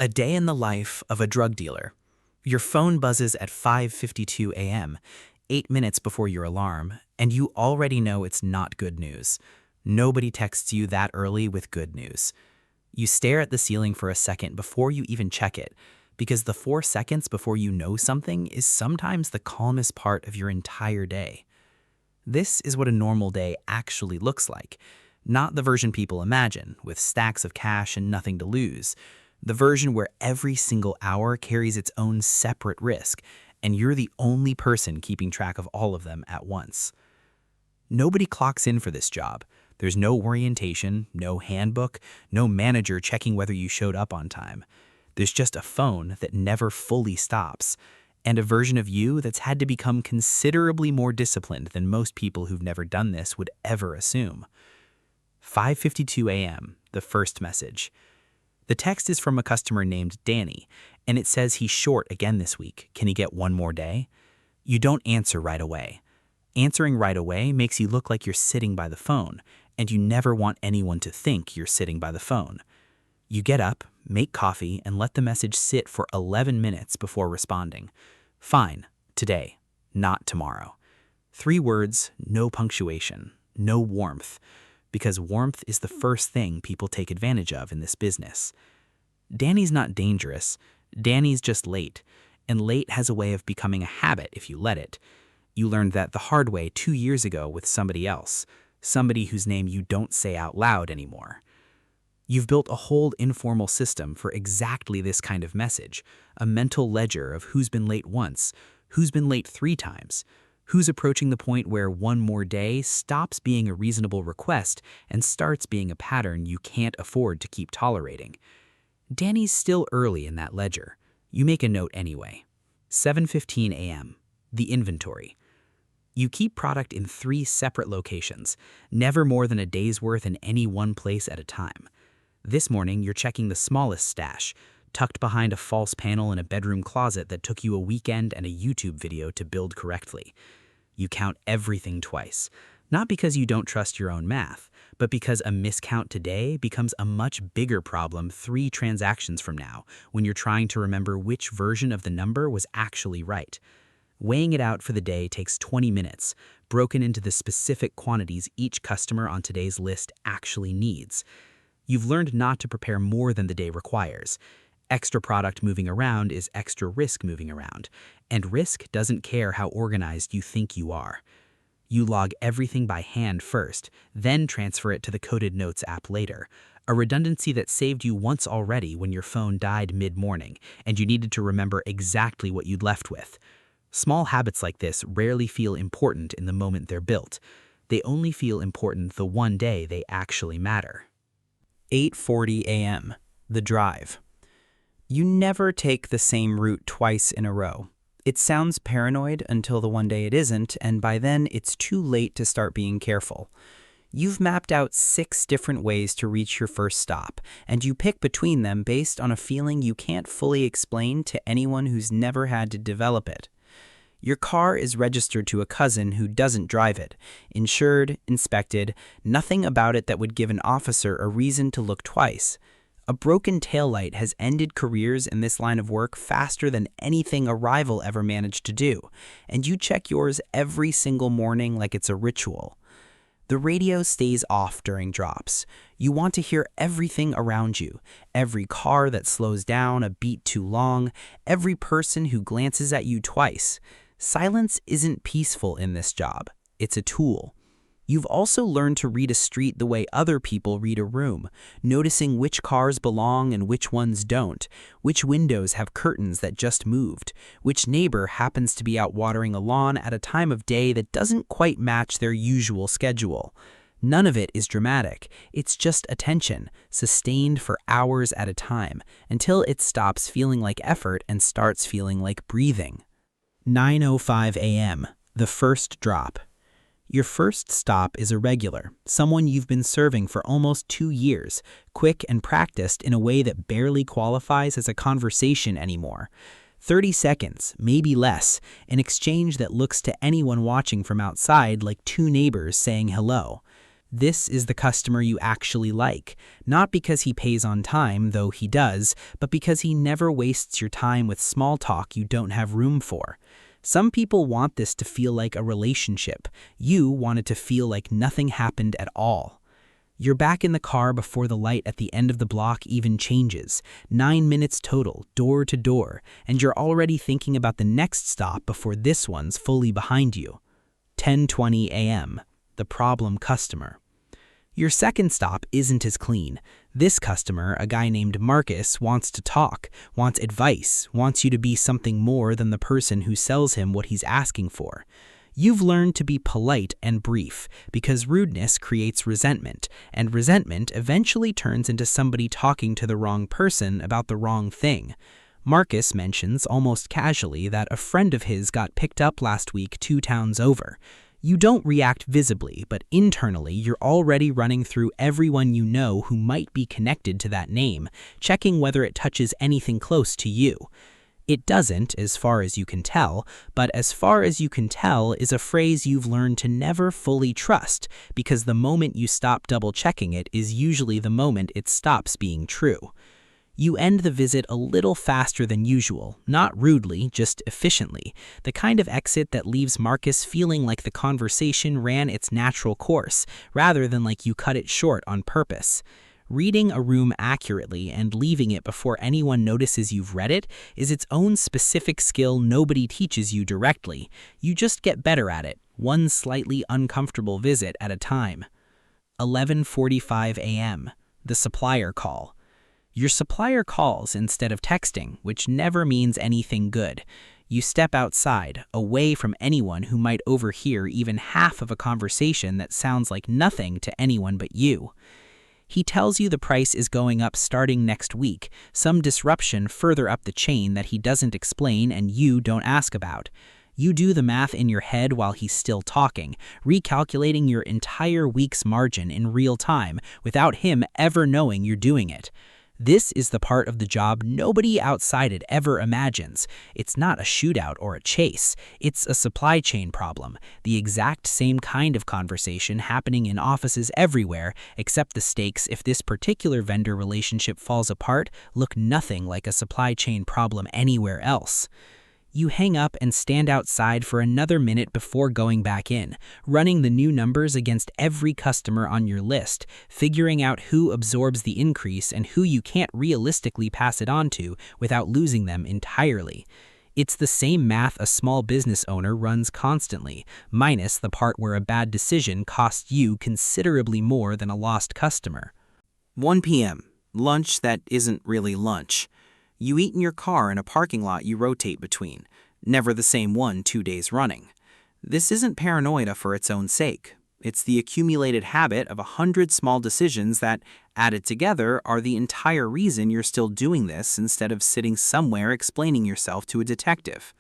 A day in the life of a drug dealer. Your phone buzzes at 5:52 a.m., 8 minutes before your alarm, and you already know it's not good news. Nobody texts you that early with good news. You stare at the ceiling for a second before you even check it, because the 4 seconds before you know something is sometimes the calmest part of your entire day. This is what a normal day actually looks like, not the version people imagine, with stacks of cash and nothing to lose. The version where every single hour carries its own separate risk, and you're the only person keeping track of all of them at once. Nobody clocks in for this job. There's no orientation, no handbook, no manager checking whether you showed up on time. There's just a phone that never fully stops, and a version of you that's had to become considerably more disciplined than most people who've never done this would ever assume. 5:52 a.m., the first message. The text is from a customer named Danny, and it says he's short again this week. Can he get one more day? You don't answer right away. Answering right away makes you look like you're sitting by the phone, and you never want anyone to think you're sitting by the phone. You get up, make coffee, and let the message sit for 11 minutes before responding. Fine, today, not tomorrow. 3 words, no punctuation, no warmth, because warmth is the first thing people take advantage of in this business. Danny's not dangerous. Danny's just late, and late has a way of becoming a habit if you let it. You learned that the hard way 2 years ago with somebody else, somebody whose name you don't say out loud anymore. You've built a whole informal system for exactly this kind of message, a mental ledger of who's been late once, who's been late 3 times, who's approaching the point where one more day stops being a reasonable request and starts being a pattern you can't afford to keep tolerating. Danny's still early in that ledger. You make a note anyway. 7:15 a.m., the inventory. You keep product in 3 separate locations, never more than a day's worth in any one place at a time. This morning, you're checking the smallest stash, tucked behind a false panel in a bedroom closet that took you a weekend and a YouTube video to build correctly. You count everything twice, not because you don't trust your own math, but because a miscount today becomes a much bigger problem 3 transactions from now when you're trying to remember which version of the number was actually right. Weighing it out for the day takes 20 minutes, broken into the specific quantities each customer on today's list actually needs. You've learned not to prepare more than the day requires. Extra product moving around is extra risk moving around, and risk doesn't care how organized you think you are. You log everything by hand first, then transfer it to the Coded Notes app later, a redundancy that saved you once already when your phone died mid-morning and you needed to remember exactly what you'd left with. Small habits like this rarely feel important in the moment they're built. They only feel important the one day they actually matter. 8:40 a.m., the drive. You never take the same route twice in a row. It sounds paranoid until the one day it isn't, and by then it's too late to start being careful. You've mapped out 6 different ways to reach your first stop, and you pick between them based on a feeling you can't fully explain to anyone who's never had to develop it. Your car is registered to a cousin who doesn't drive it, insured, inspected, nothing about it that would give an officer a reason to look twice. A broken taillight has ended careers in this line of work faster than anything a rival ever managed to do, and you check yours every single morning like it's a ritual. The radio stays off during drops. You want to hear everything around you, every car that slows down a beat too long, every person who glances at you twice. Silence isn't peaceful in this job. It's a tool. You've also learned to read a street the way other people read a room, noticing which cars belong and which ones don't, which windows have curtains that just moved, which neighbor happens to be out watering a lawn at a time of day that doesn't quite match their usual schedule. None of it is dramatic. It's just attention, sustained for hours at a time, until it stops feeling like effort and starts feeling like breathing. 9:05 a.m., the first drop. Your first stop is a regular, someone you've been serving for almost 2 years, quick and practiced in a way that barely qualifies as a conversation anymore. 30 seconds, maybe less, an exchange that looks to anyone watching from outside like 2 neighbors saying hello. This is the customer you actually like, not because he pays on time, though he does, but because he never wastes your time with small talk you don't have room for. Some people want this to feel like a relationship. You want it to feel like nothing happened at all. You're back in the car before the light at the end of the block even changes. 9 minutes total, door to door, and you're already thinking about the next stop before this one's fully behind you. 10:20 a.m. The problem customer. Your second stop isn't as clean. This customer, a guy named Marcus, wants to talk, wants advice, wants you to be something more than the person who sells him what he's asking for. You've learned to be polite and brief because rudeness creates resentment, and resentment eventually turns into somebody talking to the wrong person about the wrong thing. Marcus mentions almost casually that a friend of his got picked up last week 2 towns over. You don't react visibly, but internally you're already running through everyone you know who might be connected to that name, checking whether it touches anything close to you. It doesn't, as far as you can tell, but as far as you can tell is a phrase you've learned to never fully trust, because the moment you stop double-checking it is usually the moment it stops being true. You end the visit a little faster than usual, not rudely, just efficiently, the kind of exit that leaves Marcus feeling like the conversation ran its natural course, rather than like you cut it short on purpose. Reading a room accurately and leaving it before anyone notices you've read it is its own specific skill nobody teaches you directly. You just get better at it, one slightly uncomfortable visit at a time. 11:45 a.m. The supplier call. Your supplier calls instead of texting, which never means anything good. You step outside, away from anyone who might overhear even half of a conversation that sounds like nothing to anyone but you. He tells you the price is going up starting next week, some disruption further up the chain that he doesn't explain and you don't ask about. You do the math in your head while he's still talking, recalculating your entire week's margin in real time without him ever knowing you're doing it. This is the part of the job nobody outside it ever imagines. It's not a shootout or a chase. It's a supply chain problem, the exact same kind of conversation happening in offices everywhere, except the stakes if this particular vendor relationship falls apart look nothing like a supply chain problem anywhere else. You hang up and stand outside for another minute before going back in, running the new numbers against every customer on your list, figuring out who absorbs the increase and who you can't realistically pass it on to without losing them entirely. It's the same math a small business owner runs constantly, minus the part where a bad decision costs you considerably more than a lost customer. 1 p.m. Lunch that isn't really lunch. You eat in your car in a parking lot you rotate between, never the same one 2 days running. This isn't paranoia for its own sake. It's the accumulated habit of 100 small decisions that, added together, are the entire reason you're still doing this instead of sitting somewhere explaining yourself to a detective.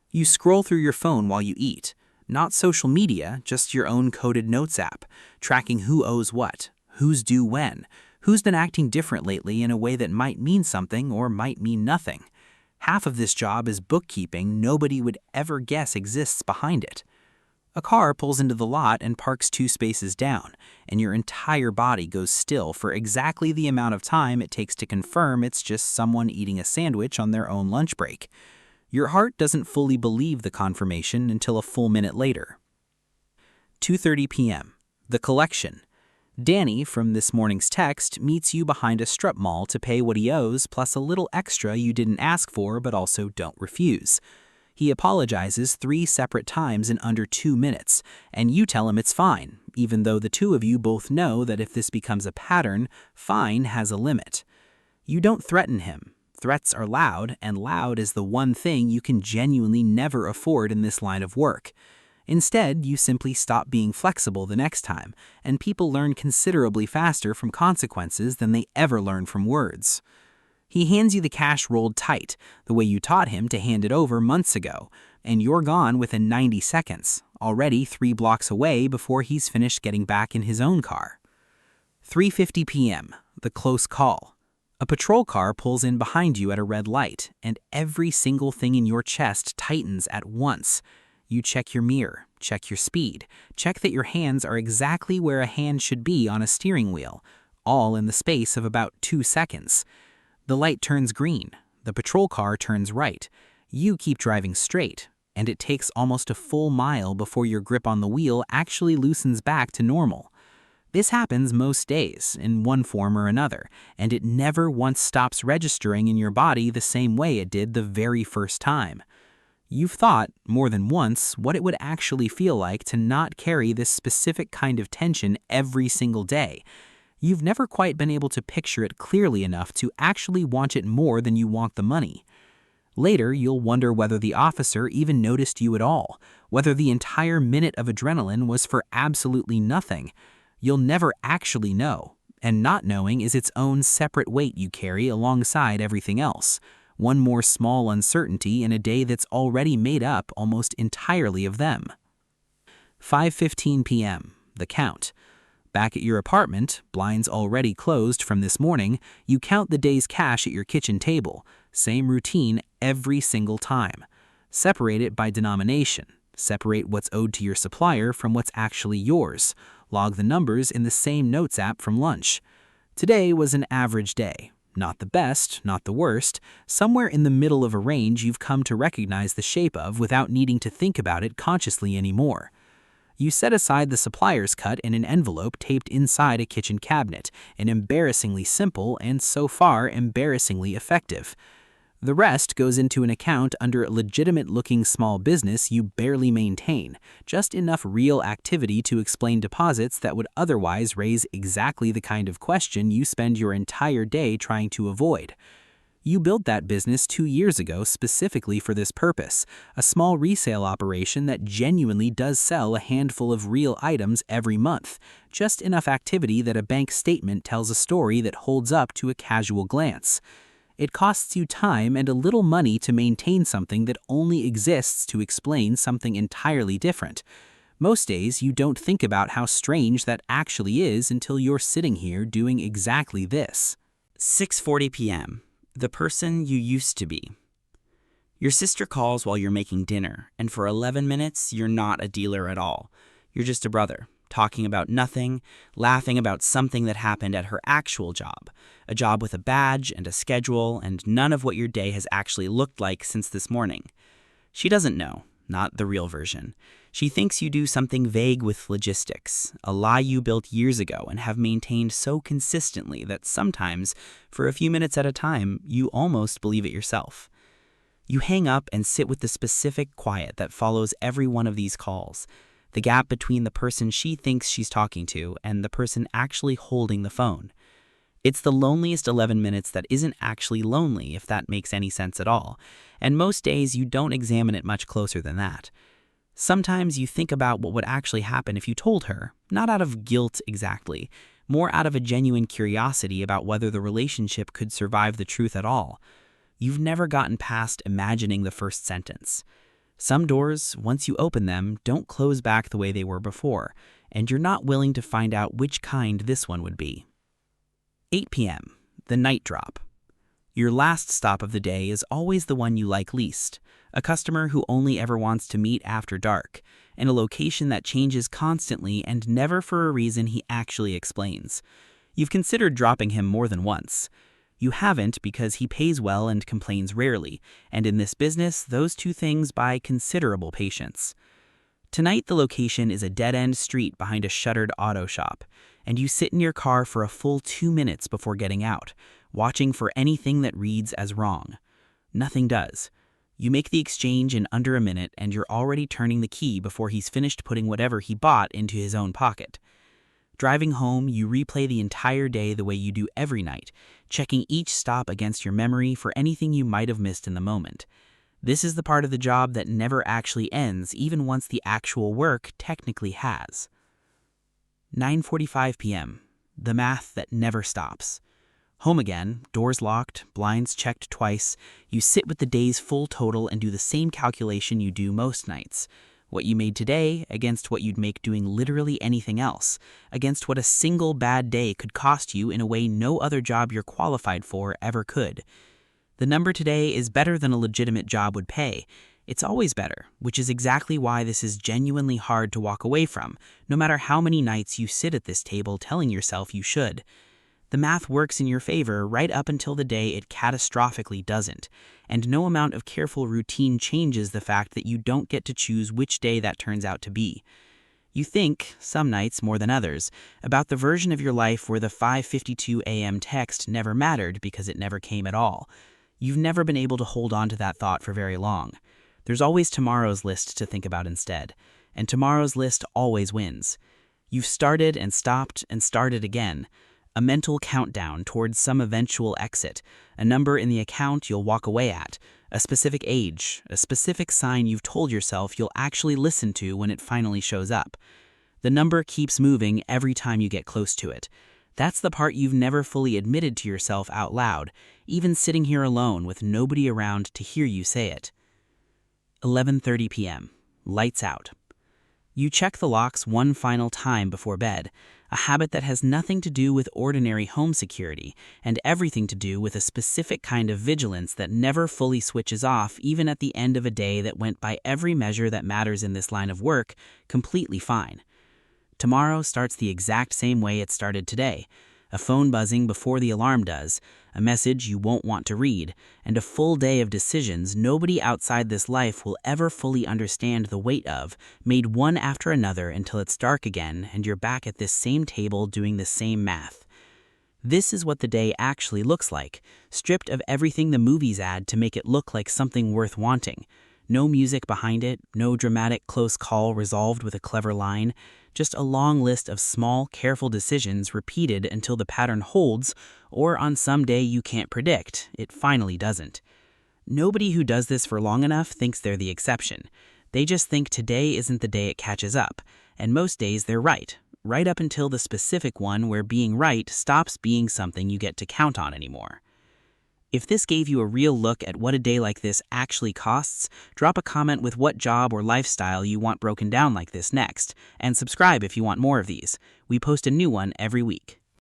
You scroll through your phone while you eat, not social media, just your own coded notes app, tracking who owes what, who's due when, who's been acting different lately in a way that might mean something or might mean nothing. Half of this job is bookkeeping nobody would ever guess exists behind it. A car pulls into the lot and parks 2 spaces down, and your entire body goes still for exactly the amount of time it takes to confirm it's just someone eating a sandwich on their own lunch break. Your heart doesn't fully believe the confirmation until a full minute later. 2:30 p.m. The collection. Danny, from this morning's text, meets you behind a strip mall to pay what he owes plus a little extra you didn't ask for but also don't refuse. He apologizes 3 separate times in under 2 minutes, and you tell him it's fine, even though the two of you both know that if this becomes a pattern, fine has a limit. You don't threaten him. Threats are loud, and loud is the one thing you can genuinely never afford in this line of work. Instead, you simply stop being flexible the next time, and people learn considerably faster from consequences than they ever learn from words. He hands you the cash rolled tight, the way you taught him to hand it over months ago, and you're gone within 90 seconds, already 3 blocks away before he's finished getting back in his own car. 3:50 p.m. The close call. A patrol car pulls in behind you at a red light, and every single thing in your chest tightens at once. You check your mirror, check your speed, check that your hands are exactly where a hand should be on a steering wheel, all in the space of about 2 seconds. The light turns green, the patrol car turns right. You keep driving straight, and it takes almost a full mile before your grip on the wheel actually loosens back to normal. This happens most days, in one form or another, and it never once stops registering in your body the same way it did the very first time. You've thought, more than once, what it would actually feel like to not carry this specific kind of tension every single day. You've never quite been able to picture it clearly enough to actually want it more than you want the money. Later, you'll wonder whether the officer even noticed you at all, whether the entire minute of adrenaline was for absolutely nothing. You'll never actually know, and not knowing is its own separate weight you carry alongside everything else. One more small uncertainty in a day that's already made up almost entirely of them. 5:15 p.m. The count. Back at your apartment, blinds already closed from this morning, you count the day's cash at your kitchen table. Same routine every single time. Separate it by denomination. Separate what's owed to your supplier from what's actually yours. Log the numbers in the same notes app from lunch. Today was an average day. Not the best, not the worst. Somewhere in the middle of a range you've come to recognize the shape of without needing to think about it consciously anymore. You set aside the supplier's cut in an envelope taped inside a kitchen cabinet, an embarrassingly simple and so far embarrassingly effective. The rest goes into an account under a legitimate-looking small business you barely maintain, just enough real activity to explain deposits that would otherwise raise exactly the kind of question you spend your entire day trying to avoid. You built that business 2 years ago specifically for this purpose, a small resale operation that genuinely does sell a handful of real items every month, just enough activity that a bank statement tells a story that holds up to a casual glance. It costs you time and a little money to maintain something that only exists to explain something entirely different. Most days, you don't think about how strange that actually is until you're sitting here doing exactly this. 6:40 p.m. The person you used to be. Your sister calls while you're making dinner, and for 11 minutes, you're not a dealer at all. You're just a brother, talking about nothing, laughing about something that happened at her actual job, a job with a badge and a schedule, and none of what your day has actually looked like since this morning. She doesn't know, not the real version. She thinks you do something vague with logistics, a lie you built years ago and have maintained so consistently that sometimes, for a few minutes at a time, you almost believe it yourself. You hang up and sit with the specific quiet that follows every one of these calls, the gap between the person she thinks she's talking to and the person actually holding the phone. It's the loneliest 11 minutes that isn't actually lonely, if that makes any sense at all, and most days you don't examine it much closer than that. Sometimes you think about what would actually happen if you told her, not out of guilt exactly, more out of a genuine curiosity about whether the relationship could survive the truth at all. You've never gotten past imagining the first sentence. Some doors, once you open them, don't close back the way they were before, and you're not willing to find out which kind this one would be. 8 p.m. The night drop. Your last stop of the day is always the one you like least, a customer who only ever wants to meet after dark, in a location that changes constantly and never for a reason he actually explains. You've considered dropping him more than once. You haven't because he pays well and complains rarely, and in this business, those two things buy considerable patience. Tonight, the location is a dead-end street behind a shuttered auto shop, and you sit in your car for a full 2 minutes before getting out, watching for anything that reads as wrong. Nothing does. You make the exchange in under a minute, and you're already turning the key before he's finished putting whatever he bought into his own pocket. Driving home, you replay the entire day the way you do every night, checking each stop against your memory for anything you might have missed in the moment. This is the part of the job that never actually ends, even once the actual work technically has. 9:45 p.m. The math that never stops. Home again, doors locked, blinds checked twice. You sit with the day's full total and do the same calculation you do most nights. What you made today against what you'd make doing literally anything else, against what a single bad day could cost you in a way no other job you're qualified for ever could. The number today is better than a legitimate job would pay, It's always better, which is exactly why this is genuinely hard to walk away from, no matter how many nights you sit at this table telling yourself you should. The math works in your favor right up until the day it catastrophically doesn't, and no amount of careful routine changes the fact that you don't get to choose which day that turns out to be. You think, some nights more than others, about the version of your life where the 5:52 a.m. text never mattered because it never came at all. You've never been able to hold on to that thought for very long. There's always tomorrow's list to think about instead, and tomorrow's list always wins. You've started and started again. A mental countdown towards some eventual exit, a number in the account you'll walk away at, a specific age, a specific sign you've told yourself you'll actually listen to when it finally shows up. The number keeps moving every time you get close to it. That's the part you've never fully admitted to yourself out loud, even sitting here alone with nobody around to hear you say it. 11:30 p.m. Lights out. You check the locks one final time before bed, a habit that has nothing to do with ordinary home security and everything to do with a specific kind of vigilance that never fully switches off even at the end of a day that went by every measure that matters in this line of work completely fine. Tomorrow starts the exact same way it started today. A phone buzzing before the alarm does, a message you won't want to read, and a full day of decisions nobody outside this life will ever fully understand the weight of, made one after another until it's dark again and you're back at this same table doing the same math. This is what the day actually looks like, stripped of everything the movies add to make it look like something worth wanting. No music behind it, no dramatic close call resolved with a clever line, just a long list of small, careful decisions repeated until the pattern holds, or on some day you can't predict, it finally doesn't. Nobody who does this for long enough thinks they're the exception. They just think today isn't the day it catches up, and most days they're right up until the specific one where being right stops being something you get to count on anymore. If this gave you a real look at what a day like this actually costs, drop a comment with what job or lifestyle you want broken down like this next, and subscribe if you want more of these. We post a new one every week.